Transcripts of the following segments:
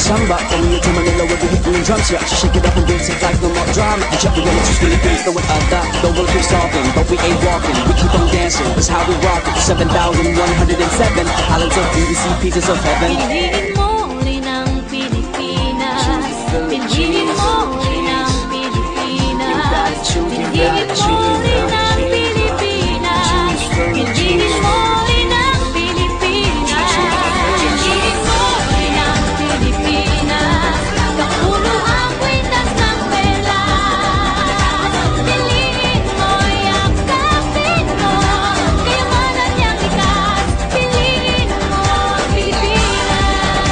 Samba from Rio to Manila with the hit and drums. Yeah, she shake it up and dance it like no more drama. And check the women, she's really pleased with that. Don't wanna keep talking, but we ain't walking. We keep on dancing, that's how we rock it. 7,107 islands of BBC, pieces of heaven. Piliin mo rin ang Pilipinas. Piliin mo rin ang Pilipinas. Piliin mo rin ang Pilipinas. Piliin mo rin ang Pilipinas. Piliin mo rin ang Pilipinas. Kapulo ang kwintas ng perlas. Piliin mo, yakapin mo. Kayamanan niyang likas. Piliin mo ang Pilipinas.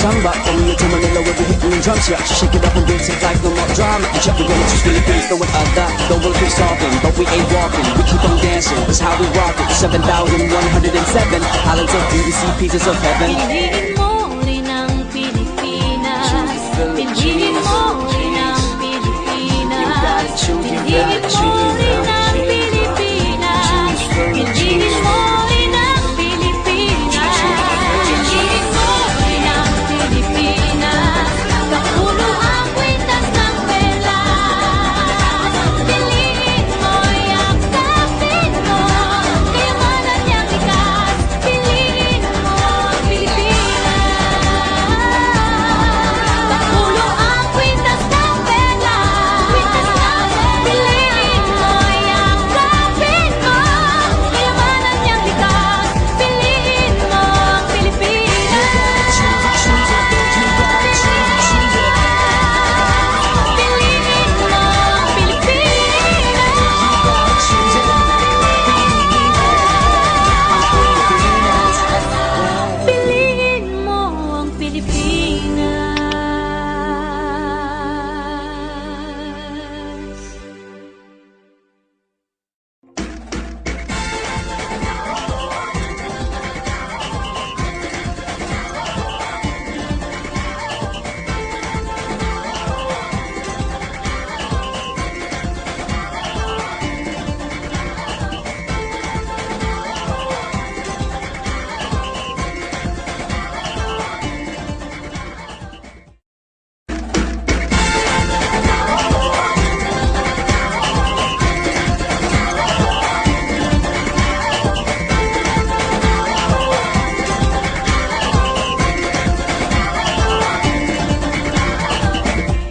samba. From here to Manila with the hitting and drums, yeah. She shake it up and dance it like no more drama. And check, we're gonna choose Philippines, throw it at that. Don't wanna keep talking, but we ain't walking. We keep on dancing, that's how we rock it. 7,107 islands of beauty, pieces of heaven. Piliin mo rin ang Pilipinas. Piliin mo rin ang Pilipinas. Piliin mo rin ang Pilipinas. Piliin mo rin ang Pilipinas. Piliin mo rin ang Pilipinas. Kapulo ang kwintas ng perlas. Piliin mo, yakapin mo. Kayamanan niyang likas. Piliin mo ang Pilipinas. Kapulo ang kwintas ng perlas. Piliin mo, yakapin mo. Kayamanan niyang likas. Piliin mo ang Pilipinas. Piliin mo ang Pilipinas. Piliin mo ang Pilipinas.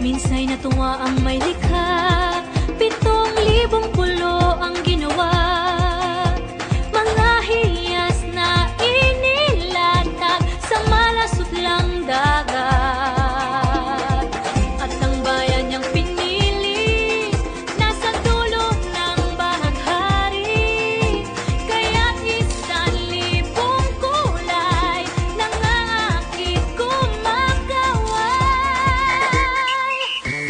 Minsa'y natuwa ang may likha, 7,000 pulo ang ginawa. Mga hiyas na inilatag sa malasutlang dagat. At ang bayan niyang pinili, nasa dulo ng bahaghari. Kaya't 1,000 kulay nangaakit kumakaway.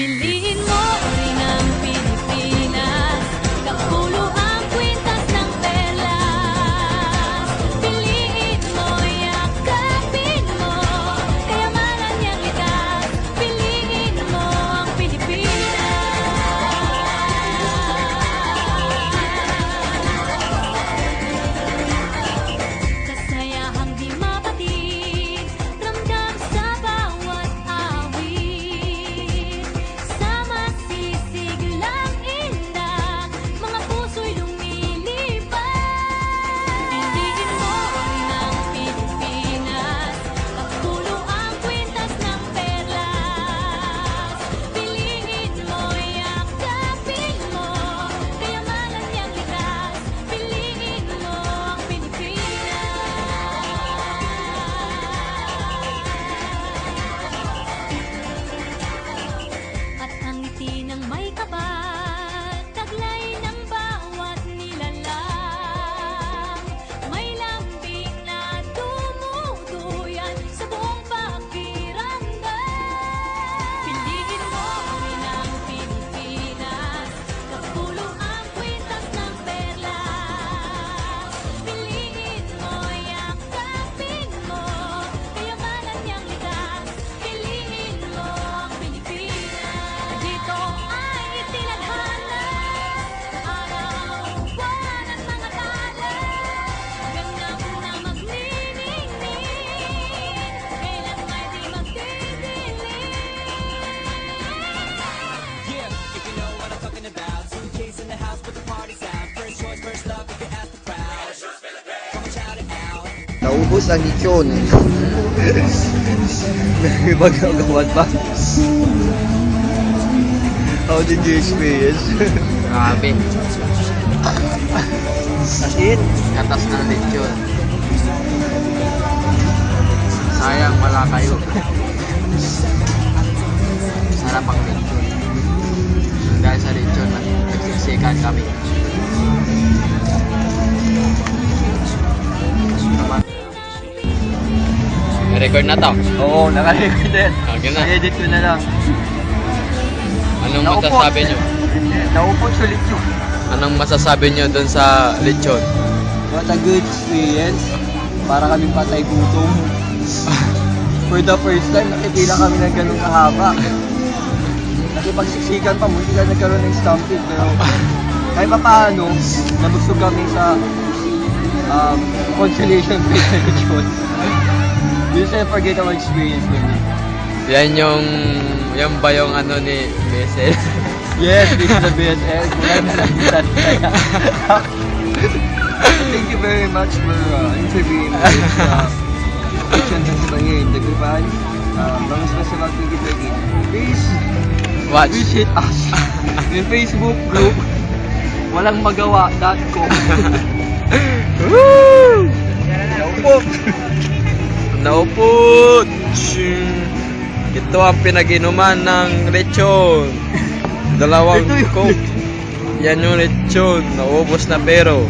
Piliin mo rin ang Pilipinas. Kapulo ang kwintas ng perlas. Piliin mo, yakapin mo. Kayamanan niyang likas. Piliin mo ang Pilipinas. Kasayahang di mapatid, ramdam sa bawat awit. Sama sisiglang indak, mga puso'y lumilipad. Piliin mo rin ang Pilipinas. Kapulo ang kwintas ng perlas. Piliin mo, yakapin mo. Kayamanan niyang likas. Piliin mo ang Pilipinas. At ang ngiti ng may kapal, taglay ng bawat nilalang. May lambing na tumutuyan sa buong pakiramdam. Piliin mo rin ang Pilipinas. Kapulo ang kwintas ng perlas. Piliin mo, yakapin mo. Kayamanan niyang likas. Piliin mo ang Pilipinas. Dito ay itinadhana. Araw-buwan at mga tala. Ganap na magniningning. Kailan may di magdidilim. Yeah, if you know what I'm talking about. Suitcase in the house with the party sound. First choice, first love, if you ask the crowd. Come on, shout it out. Naubos ang lechon. May magagawan pa. How did you experience? Grabe. As in? Katas ng lechon. Sayang wala kayo. Sarap ang lechon. Dahil sa lechon, nagsiksikan kami. naka-record na to. Oo, naka-record din. Okay na. I-edit ko na lang. Anong Naupo. masasabi nyo? Naupot sulit yun. Anong masasabi nyo dun sa lechon? What a good experience. Para kaming patay gutom. For the first time, nakipila kami ng ganun kahaba. Nakipagsiksikan pa, hindi ka nagkaroon ng stampede. Pero kahit pa paano, nabusog kami sa consolation plate na lechon. This is a unforgettable experience for me. Yan ba yung ano ni Bessel? Yes, this is the BSL. Thank you very much for interviewing me with Lechon Festival here in Dagupan. Bangus Festival 2013. Please Watch. visit us in Facebook group walangmagawa.com. Woo! Naupo! Naupot! Ito ang pinag-inuman ng lechon. Dalawang Ito yun. coke. Yan yung lechon. Naubos na pero.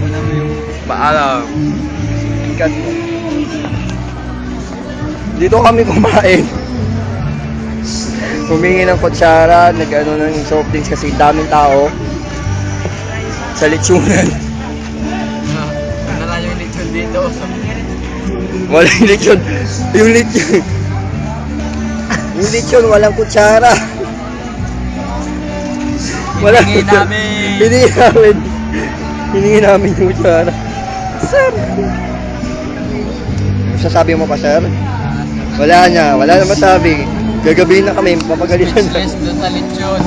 Wala mo yung Paalam. ikat mo. Dito kami kumain. Humingi ng kutsara, nag-ano ng soft drinks kasi daming tao sa lechonan. Ano lang yung lechon dito? Wala yung lechon. Yung lechon. Yung lechon, walang kutsara. Wala. Hiningi namin. Hiningi namin. Hiningi namin yung kutsara. Sir! Sasabi mo pa, sir? Wala na masabi. Gagabihin na kami, papagalitan na. Stress doon sa lechon.